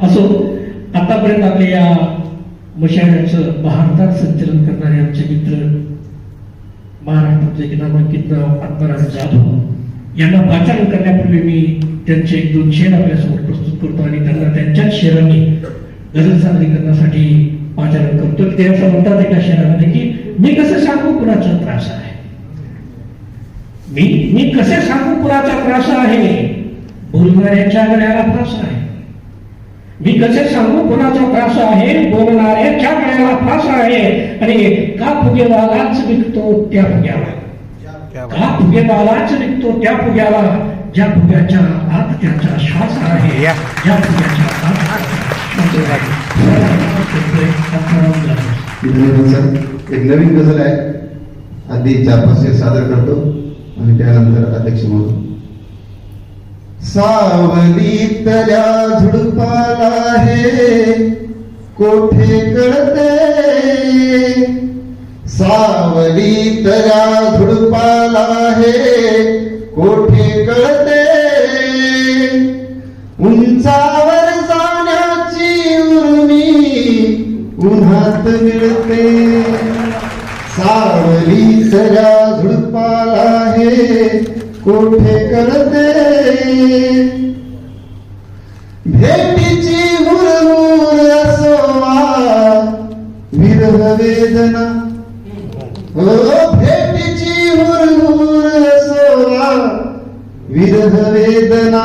असो, आतापर्यंत आपल्या या मुशायऱ्याचं बहारदार संचलन करणारे आमचे मित्र महाराष्ट्राचे एक नामांकित आत्माराम जाधव यांना पाचारण करण्यापूर्वी मी त्यांचे 1-2 शेर आपल्यासमोर प्रस्तुत करतो आणि त्यांना त्यांच्याच शेरांनी गझल सादरीकरणासाठी पाचारण करतो. ते असं म्हणतात एका शेरामध्ये की मी कसं सांगू कुणाचा त्रास आहे, मी कसे सांगू कुणाचा त्रास आहे, बोलणाऱ्याच्या गळ्याला फास आहे. मी कसे सांगू कुणाचा त्रास आहे, बोलणाऱ्याच्या गळ्याला फास आहे. आणि का फुगेवालाच विकतो त्या फुग्याला, का फुगेवालाच विकतो त्या फुग्याला, ज्या फुग्याच्या आत त्याचा श्वास आहे, ज्या फुग्याच्या आत एक नवीन गझल आहे, आधी 4-5 शेर सादर करतो आणि त्यानंतर अध्यक्ष म्हणून. सावलीतल्या झुडपाला हे कोठे कळते, सावलीतल्या झुडपाला हे कोठे कळते, उंचावर जाण्याची उर्मी उन्हात मिळते, सावलीतल्या झुडपाला हे कोठे कळते, भेटीची हुरहुर असोवा विरह वेदना, भेटीची हुरहुर असोवा विरह वेदना,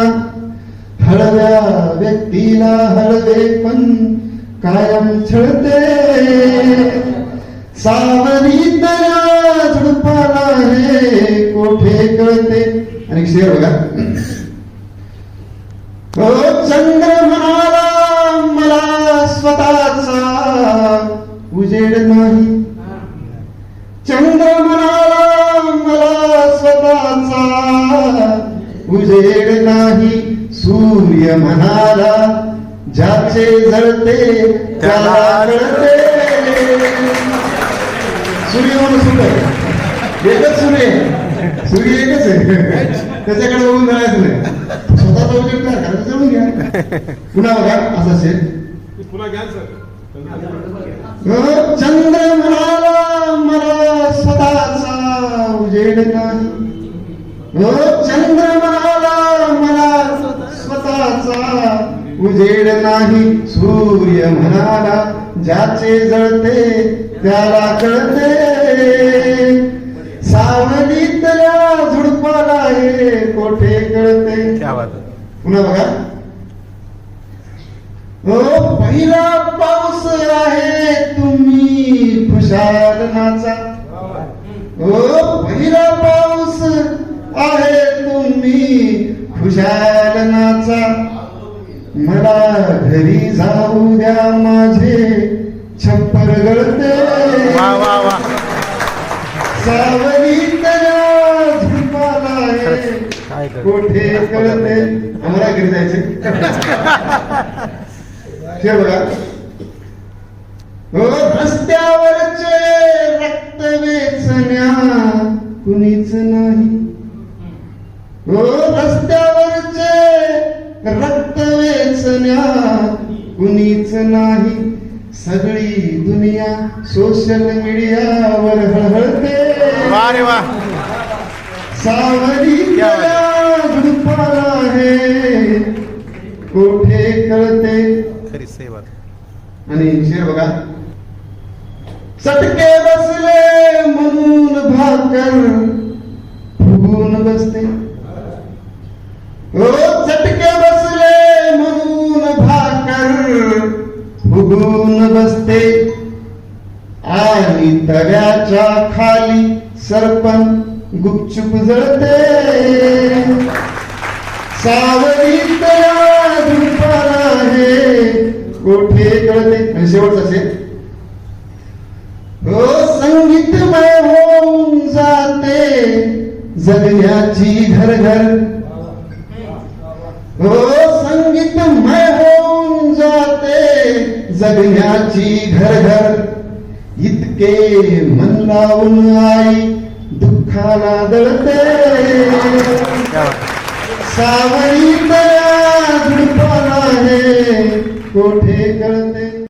हळव्या व्यक्तीला हळवे पण कायम छळते, सावलीतल्या झुडपाला हे कोठे कळते. आणि शेर बघा. चंद्र म्हणाला मला स्वतःचा उजेड नाही, चंद्र म्हणाला मला स्वतःचा उजेड नाही, सूर्य म्हणाला ज्याचे जळते त्याला कळते. सूर्य म्हणून सूर्य एकच, सूर्य एकच आहे, त्याच्याकडे बघून जायचं नाही, स्वतःचा उजेड काय करायचं जळून घ्या. पुन्हा बघा असा असेल, पुन्हा घ्या सर. चंद्र म्हणाला मला स्वतःचा उजेड नाही, चंद्र म्हणाला मला स्वतःचा उजेड नाही, सूर्य म्हणाला ज्याचे जळते त्याला कळते, सावलीतल्या झुडपाला हे कोठे कळते. पुन्हा बघा. पहिला पाऊस आहे तुम्ही खुशाल नाचा, पहिला पाऊस आहे तुम्ही खुशाल नाचा, मला घरी जाऊ द्या माझे छप्पर गळते, सावलीतल्या झुडपाला हे कोठे कळते. आम्हाला घरी जायचे. शेर बघा. रस्त्यावरचे रक्त वेचण्या कुणीच नाही, रस्त्यावरचे रक्त वेचण्या कुणीच नाही, सगळी दुनिया सोशल मीडियावर हळहळते, सावलीतल्या झुडपाला हे कोठे कळते. आणि शेर बघा. चटके बसले म्हणून भाकर फुगून बसते, चटके बसले म्हणून भाकर फुगून बसते, आणि तव्याच्या खाली सरपण गुपचूप जळते, सावलीतल्या झुडपाला हे कोठे कळते. आणि शेवटचा असेल. संगीतमय होऊन जाते जगण्याची घर घर, संगीतमय होऊन जाते जगण्याची घर घर, इतके मन लावून आई दुःखाला दळते, सावलीतल्या झुडपाला हे कोठे कळते